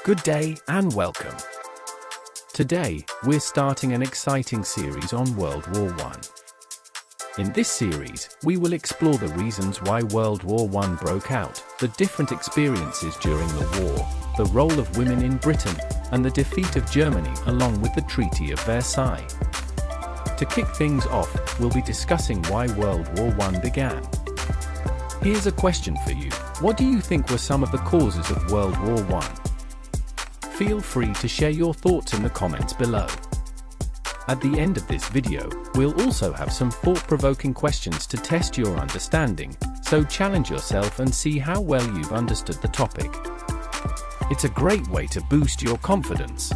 Good day and welcome. Today, we're starting an exciting series on World War I. In this series, we will explore the reasons why World War I broke out, the different experiences during the war, the role of women in Britain, and the defeat of Germany along with the Treaty of Versailles. To kick things off, we'll be discussing why World War I began. Here's a question for you. What do you think were some of the causes of World War I? Feel free to share your thoughts in the comments below. At the end of this video, we'll also have some thought-provoking questions to test your understanding, so challenge yourself and see how well you've understood the topic. It's a great way to boost your confidence.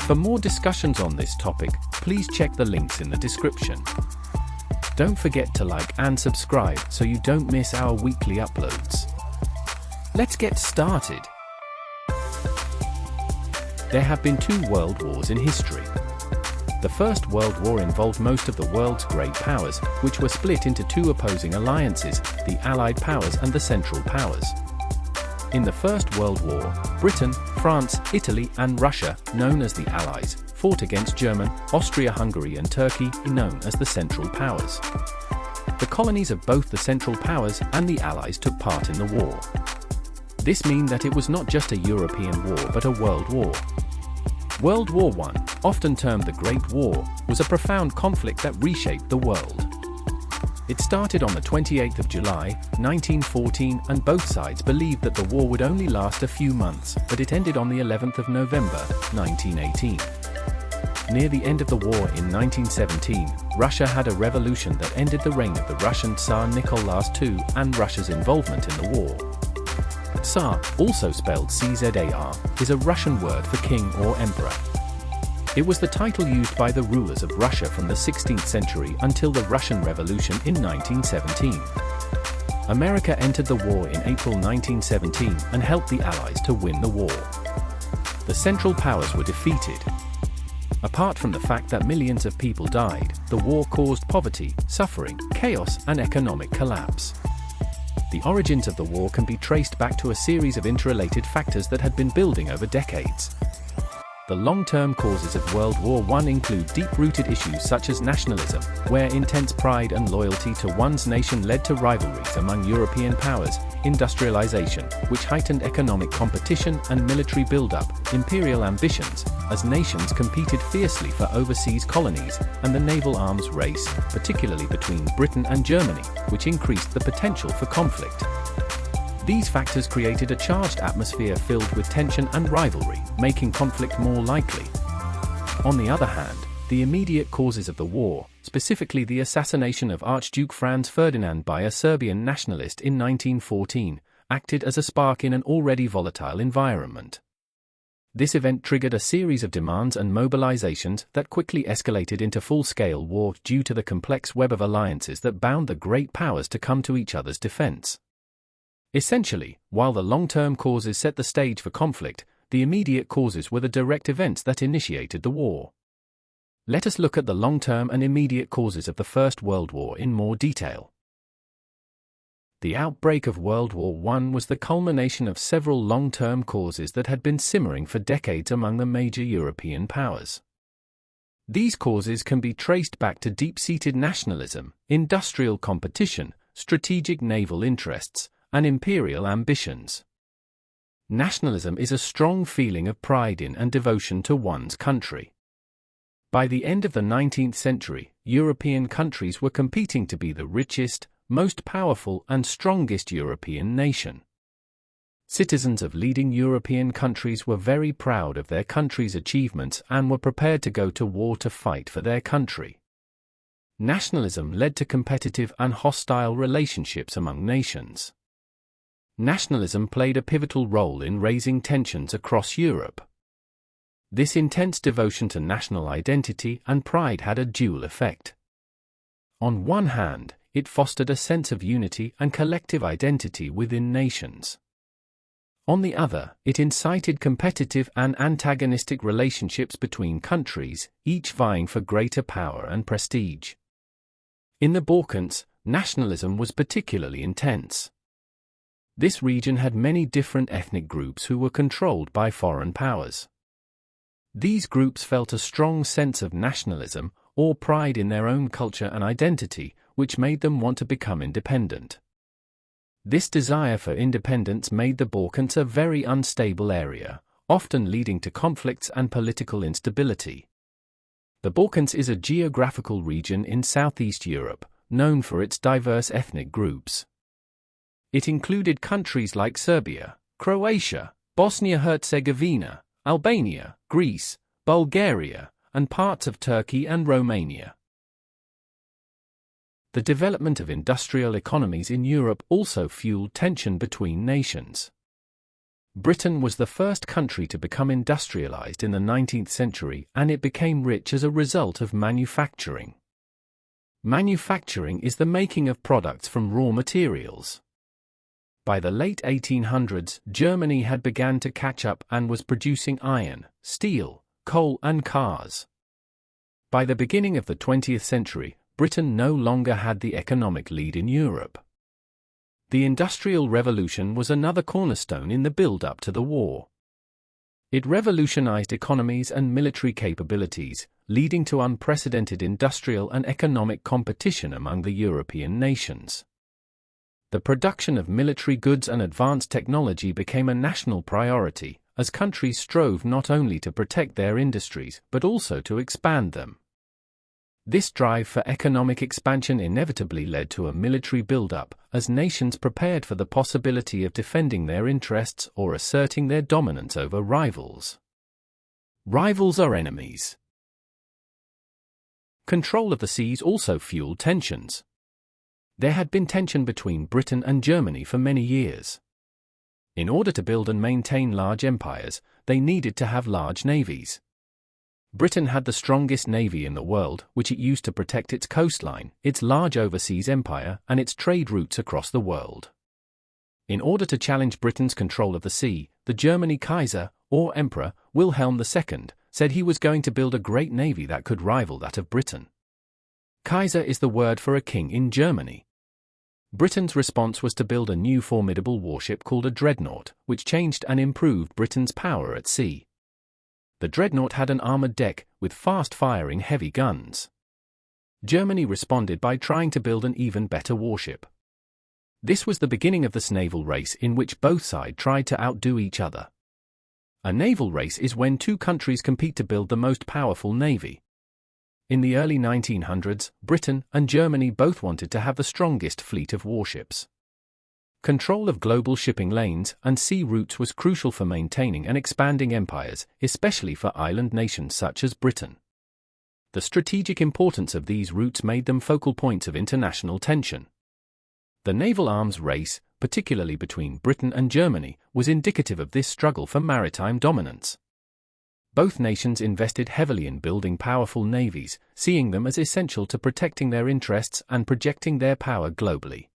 For more discussions on this topic, please check the links in the description. Don't forget to like and subscribe so you don't miss our weekly uploads. Let's get started. There have been two world wars in history. The First World War involved most of the world's great powers, which were split into two opposing alliances, the Allied powers and the Central powers. In the First World War, Britain, France, Italy, and Russia, known as the Allies, fought against German, Austria-Hungary and Turkey, known as the Central powers. The colonies of both the Central powers and the Allies took part in the war. This means that it was not just a European war but a world war. World War I, often termed the Great War, was a profound conflict that reshaped the world. It started on the 28th of July, 1914, and both sides believed that the war would only last a few months, but it ended on the 11th of November, 1918. Near the end of the war in 1917, Russia had a revolution that ended the reign of the Russian Tsar Nicholas II and Russia's involvement in the war. Tsar, also spelled Czar, is a Russian word for king or emperor. It was the title used by the rulers of Russia from the 16th century until the Russian Revolution in 1917. America entered the war in April 1917 and helped the Allies to win the war. The Central Powers were defeated. Apart from the fact that millions of people died, the war caused poverty, suffering, chaos, and economic collapse. The origins of the war can be traced back to a series of interrelated factors that had been building over decades. The long-term causes of World War I include deep-rooted issues such as nationalism, where intense pride and loyalty to one's nation led to rivalries among European powers, industrialization, which heightened economic competition and military build-up, imperial ambitions, as nations competed fiercely for overseas colonies, and the naval arms race, particularly between Britain and Germany, which increased the potential for conflict. These factors created a charged atmosphere filled with tension and rivalry, making conflict more likely. On the other hand, the immediate causes of the war, specifically the assassination of Archduke Franz Ferdinand by a Serbian nationalist in 1914, acted as a spark in an already volatile environment. This event triggered a series of demands and mobilizations that quickly escalated into full-scale war due to the complex web of alliances that bound the great powers to come to each other's defense. Essentially, while the long-term causes set the stage for conflict, the immediate causes were the direct events that initiated the war. Let us look at the long-term and immediate causes of the First World War in more detail. The outbreak of World War I was the culmination of several long-term causes that had been simmering for decades among the major European powers. These causes can be traced back to deep-seated nationalism, industrial competition, strategic naval interests, and imperial ambitions. Nationalism is a strong feeling of pride in and devotion to one's country. By the end of the 19th century, European countries were competing to be the richest, most powerful, and strongest European nation. Citizens of leading European countries were very proud of their country's achievements and were prepared to go to war to fight for their country. Nationalism led to competitive and hostile relationships among nations. Nationalism played a pivotal role in raising tensions across Europe. This intense devotion to national identity and pride had a dual effect. On one hand, it fostered a sense of unity and collective identity within nations. On the other, it incited competitive and antagonistic relationships between countries, each vying for greater power and prestige. In the Balkans, nationalism was particularly intense. This region had many different ethnic groups who were controlled by foreign powers. These groups felt a strong sense of nationalism, or pride in their own culture and identity, which made them want to become independent. This desire for independence made the Balkans a very unstable area, often leading to conflicts and political instability. The Balkans is a geographical region in Southeast Europe, known for its diverse ethnic groups. It included countries like Serbia, Croatia, Bosnia-Herzegovina, Albania, Greece, Bulgaria, and parts of Turkey and Romania. The development of industrial economies in Europe also fueled tension between nations. Britain was the first country to become industrialized in the 19th century, and it became rich as a result of manufacturing. Manufacturing is the making of products from raw materials. By the late 1800s, Germany had begun to catch up and was producing iron, steel, coal, and cars. By the beginning of the 20th century, Britain no longer had the economic lead in Europe. The Industrial Revolution was another cornerstone in the build-up to the war. It revolutionized economies and military capabilities, leading to unprecedented industrial and economic competition among the European nations. The production of military goods and advanced technology became a national priority, as countries strove not only to protect their industries but also to expand them. This drive for economic expansion inevitably led to a military build-up, as nations prepared for the possibility of defending their interests or asserting their dominance over rivals. Rivals are enemies. Control of the seas also fueled tensions. There had been tension between Britain and Germany for many years. In order to build and maintain large empires, they needed to have large navies. Britain had the strongest navy in the world, which it used to protect its coastline, its large overseas empire, and its trade routes across the world. In order to challenge Britain's control of the sea, the German Kaiser, or Emperor, Wilhelm II, said he was going to build a great navy that could rival that of Britain. Kaiser is the word for a king in Germany. Britain's response was to build a new formidable warship called a dreadnought, which changed and improved Britain's power at sea. The dreadnought had an armored deck, with fast-firing heavy guns. Germany responded by trying to build an even better warship. This was the beginning of this naval race in which both sides tried to outdo each other. A naval race is when two countries compete to build the most powerful navy. In the early 1900s, Britain and Germany both wanted to have the strongest fleet of warships. Control of global shipping lanes and sea routes was crucial for maintaining and expanding empires, especially for island nations such as Britain. The strategic importance of these routes made them focal points of international tension. The naval arms race, particularly between Britain and Germany, was indicative of this struggle for maritime dominance. Both nations invested heavily in building powerful navies, seeing them as essential to protecting their interests and projecting their power globally.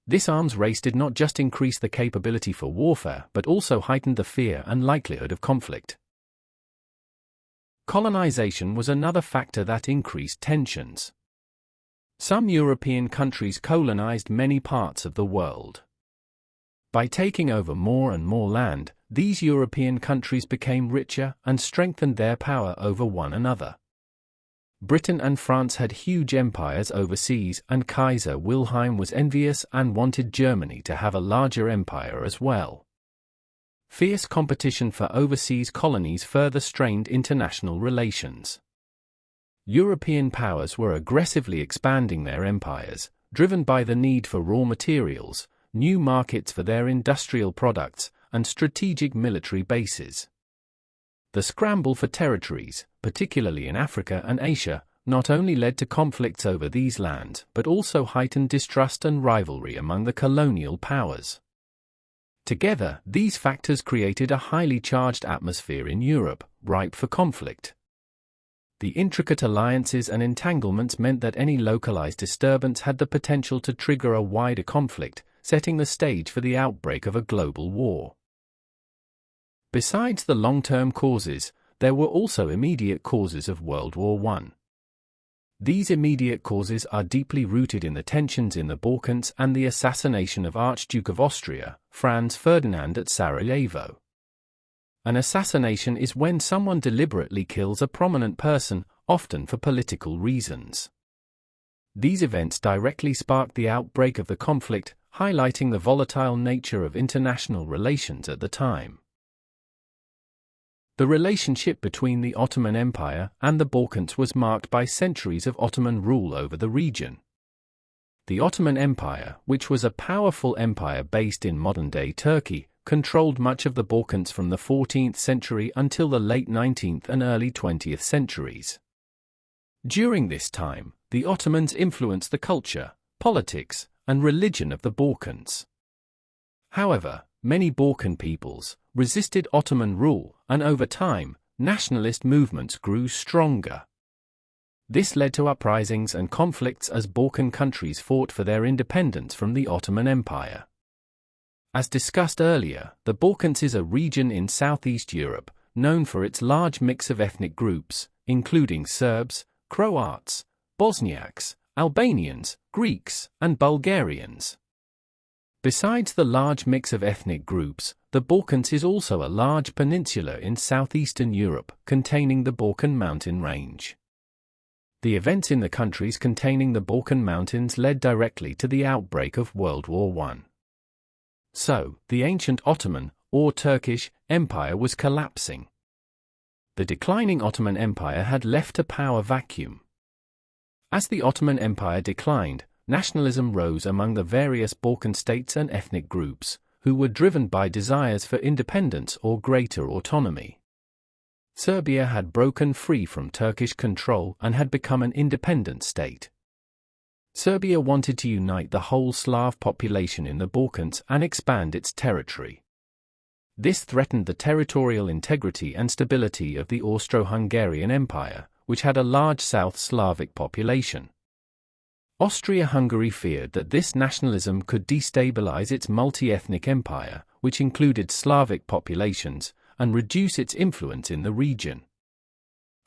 This arms race did not just increase the capability for warfare but also heightened the fear and likelihood of conflict. Colonization was another factor that increased tensions. Some European countries colonized many parts of the world. By taking over more and more land, these European countries became richer and strengthened their power over one another. Britain and France had huge empires overseas, and Kaiser Wilhelm was envious and wanted Germany to have a larger empire as well. Fierce competition for overseas colonies further strained international relations. European powers were aggressively expanding their empires, driven by the need for raw materials, new markets for their industrial products, and strategic military bases. The scramble for territories, particularly in Africa and Asia, not only led to conflicts over these lands but also heightened distrust and rivalry among the colonial powers. Together, these factors created a highly charged atmosphere in Europe, ripe for conflict. The intricate alliances and entanglements meant that any localized disturbance had the potential to trigger a wider conflict, setting the stage for the outbreak of a global war. Besides the long-term causes, there were also immediate causes of World War I. These immediate causes are deeply rooted in the tensions in the Balkans and the assassination of Archduke of Austria, Franz Ferdinand at Sarajevo. An assassination is when someone deliberately kills a prominent person, often for political reasons. These events directly sparked the outbreak of the conflict, highlighting the volatile nature of international relations at the time. The relationship between the Ottoman Empire and the Balkans was marked by centuries of Ottoman rule over the region. The Ottoman Empire, which was a powerful empire based in modern-day Turkey, controlled much of the Balkans from the 14th century until the late 19th and early 20th centuries. During this time, the Ottomans influenced the culture, politics, and religion of the Balkans. However, many Balkan peoples resisted Ottoman rule, and over time, nationalist movements grew stronger. This led to uprisings and conflicts as Balkan countries fought for their independence from the Ottoman Empire. As discussed earlier, the Balkans is a region in Southeast Europe, known for its large mix of ethnic groups, including Serbs, Croats, Bosniaks, Albanians, Greeks, and Bulgarians. Besides the large mix of ethnic groups, the Balkans is also a large peninsula in southeastern Europe, containing the Balkan mountain range. The events in the countries containing the Balkan mountains led directly to the outbreak of World War I. So, the ancient Ottoman, or Turkish, Empire was collapsing. The declining Ottoman Empire had left a power vacuum. As the Ottoman Empire declined, nationalism rose among the various Balkan states and ethnic groups, who were driven by desires for independence or greater autonomy. Serbia had broken free from Turkish control and had become an independent state. Serbia wanted to unite the whole Slav population in the Balkans and expand its territory. This threatened the territorial integrity and stability of the Austro-Hungarian Empire, which had a large South Slavic population. Austria-Hungary feared that this nationalism could destabilize its multi-ethnic empire, which included Slavic populations, and reduce its influence in the region.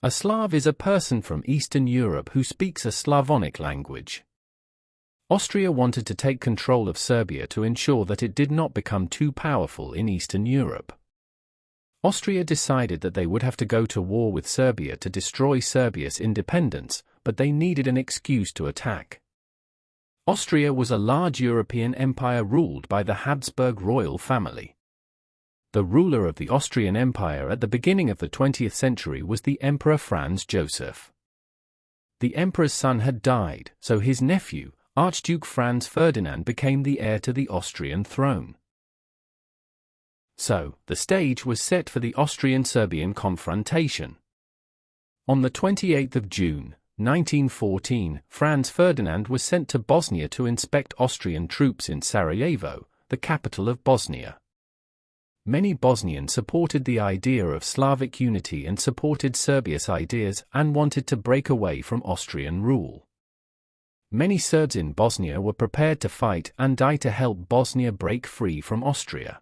A Slav is a person from Eastern Europe who speaks a Slavonic language. Austria wanted to take control of Serbia to ensure that it did not become too powerful in Eastern Europe. Austria decided that they would have to go to war with Serbia to destroy Serbia's independence, but they needed an excuse to attack. Austria was a large European empire ruled by the Habsburg royal family. The ruler of the Austrian Empire at the beginning of the 20th century was the Emperor Franz Joseph. The emperor's son had died, so his nephew, Archduke Franz Ferdinand, became the heir to the Austrian throne. So, the stage was set for the Austrian-Serbian confrontation. On the 28th of June, 1914, Franz Ferdinand was sent to Bosnia to inspect Austrian troops in Sarajevo, the capital of Bosnia. Many Bosnians supported the idea of Slavic unity and supported Serbia's ideas and wanted to break away from Austrian rule. Many Serbs in Bosnia were prepared to fight and die to help Bosnia break free from Austria.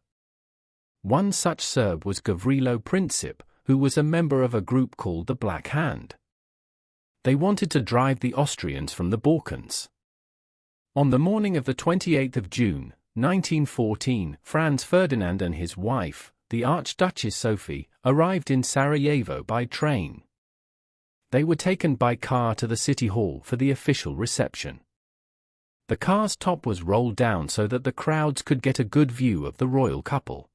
One such Serb was Gavrilo Princip, who was a member of a group called the Black Hand. They wanted to drive the Austrians from the Balkans. On the morning of the 28th of June, 1914, Franz Ferdinand and his wife, the Archduchess Sophie, arrived in Sarajevo by train. They were taken by car to the city hall for the official reception. The car's top was rolled down so that the crowds could get a good view of the royal couple.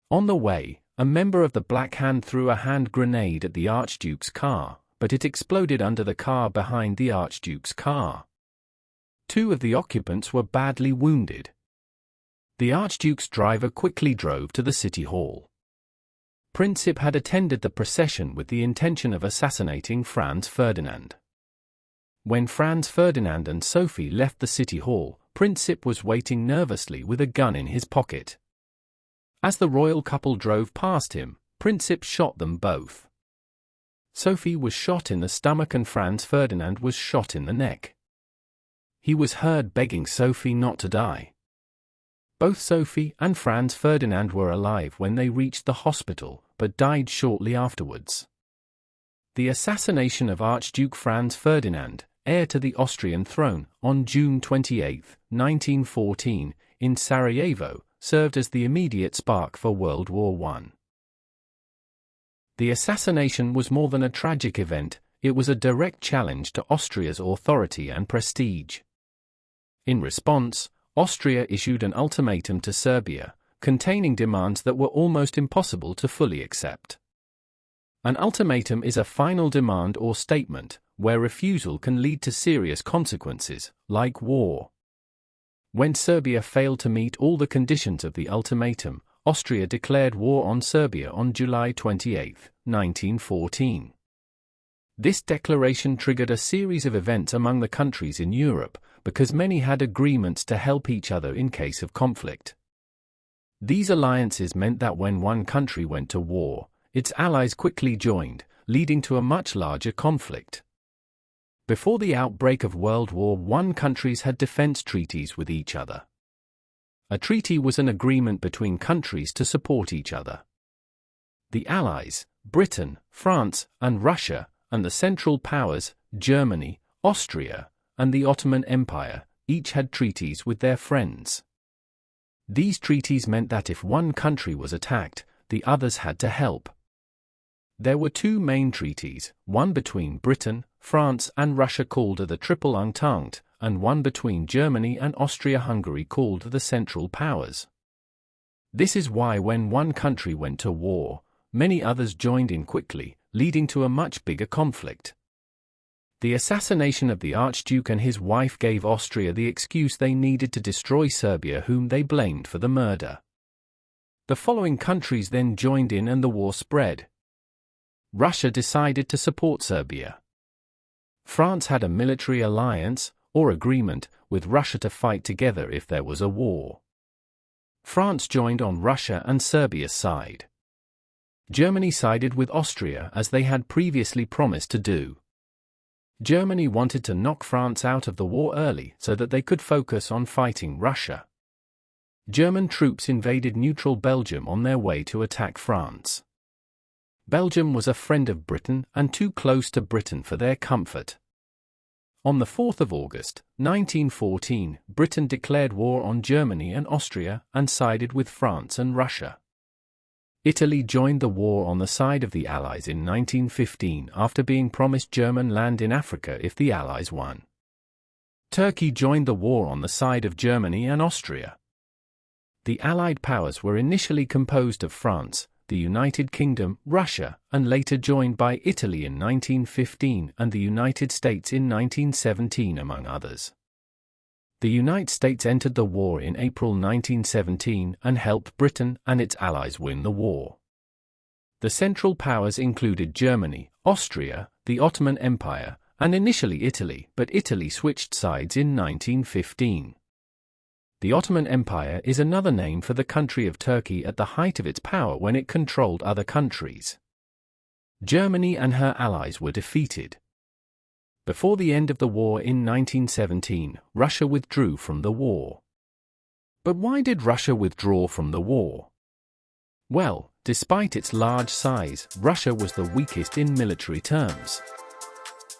On the way, a member of the Black Hand threw a hand grenade at the Archduke's car, but it exploded under the car behind the Archduke's car. 2 of the occupants were badly wounded. The Archduke's driver quickly drove to the city hall. Princip had attended the procession with the intention of assassinating Franz Ferdinand. When Franz Ferdinand and Sophie left the city hall, Princip was waiting nervously with a gun in his pocket. As the royal couple drove past him, Princip shot them both. Sophie was shot in the stomach and Franz Ferdinand was shot in the neck. He was heard begging Sophie not to die. Both Sophie and Franz Ferdinand were alive when they reached the hospital, but died shortly afterwards. The assassination of Archduke Franz Ferdinand, heir to the Austrian throne, on June 28, 1914, in Sarajevo, served as the immediate spark for World War I. The assassination was more than a tragic event, it was a direct challenge to Austria's authority and prestige. In response, Austria issued an ultimatum to Serbia, containing demands that were almost impossible to fully accept. An ultimatum is a final demand or statement, where refusal can lead to serious consequences, like war. When Serbia failed to meet all the conditions of the ultimatum, Austria declared war on Serbia on July 28, 1914. This declaration triggered a series of events among the countries in Europe, because many had agreements to help each other in case of conflict. These alliances meant that when one country went to war, its allies quickly joined, leading to a much larger conflict. Before the outbreak of World War I, countries had defense treaties with each other. A treaty was an agreement between countries to support each other. The Allies, Britain, France, and Russia, and the Central Powers, Germany, Austria, and the Ottoman Empire, each had treaties with their friends. These treaties meant that if one country was attacked, the others had to help. There were two main treaties, one between Britain, France, and Russia called the Triple Entente, and one between Germany and Austria-Hungary called the Central Powers. This is why when one country went to war, many others joined in quickly, leading to a much bigger conflict. The assassination of the Archduke and his wife gave Austria the excuse they needed to destroy Serbia, whom they blamed for the murder. The following countries then joined in and the war spread. Russia decided to support Serbia. France had a military alliance, or agreement, with Russia to fight together if there was a war. France joined on Russia and Serbia's side. Germany sided with Austria as they had previously promised to do. Germany wanted to knock France out of the war early so that they could focus on fighting Russia. German troops invaded neutral Belgium on their way to attack France. Belgium was a friend of Britain and too close to Britain for their comfort. On the 4th of August, 1914, Britain declared war on Germany and Austria and sided with France and Russia. Italy joined the war on the side of the Allies in 1915 after being promised German land in Africa if the Allies won. Turkey joined the war on the side of Germany and Austria. The Allied powers were initially composed of France, the United Kingdom, Russia, and later joined by Italy in 1915 and the United States in 1917, among others. The United States entered the war in April 1917 and helped Britain and its allies win the war. The Central Powers included Germany, Austria, the Ottoman Empire, and initially Italy, but Italy switched sides in 1915. The Ottoman Empire is another name for the country of Turkey at the height of its power when it controlled other countries. Germany and her allies were defeated. Before the end of the war in 1917, Russia withdrew from the war. But why did Russia withdraw from the war? Well, despite its large size, Russia was the weakest in military terms.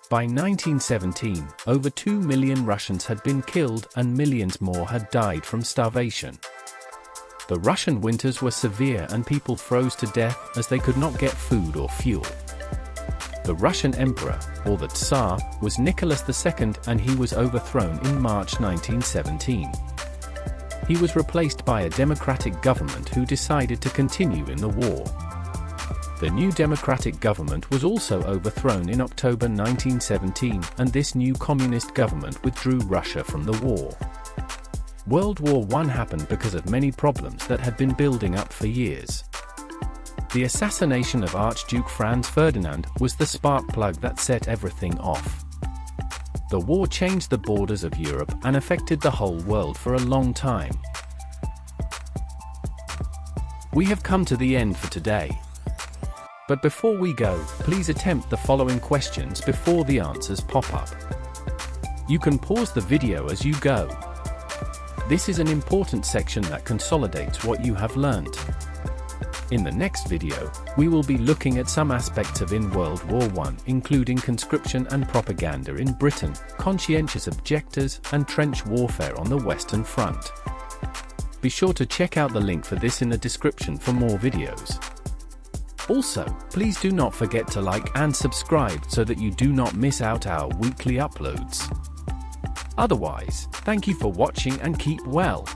By 1917, over 2 million Russians had been killed and millions more had died from starvation. The Russian winters were severe and people froze to death as they could not get food or fuel. The Russian emperor, or the Tsar, was Nicholas II and he was overthrown in March 1917. He was replaced by a democratic government who decided to continue in the war. The new democratic government was also overthrown in October 1917 and this new communist government withdrew Russia from the war. World War I happened because of many problems that had been building up for years. The assassination of Archduke Franz Ferdinand was the spark plug that set everything off. The war changed the borders of Europe and affected the whole world for a long time. We have come to the end for today. But before we go, please attempt the following questions before the answers pop up. You can pause the video as you go. This is an important section that consolidates what you have learned. In the next video, we will be looking at some aspects of in World War I, including conscription and propaganda in Britain, conscientious objectors, and trench warfare on the Western Front. Be sure to check out the link for this in the description for more videos. Also, please do not forget to like and subscribe so that you do not miss out our weekly uploads. Otherwise, thank you for watching and keep well.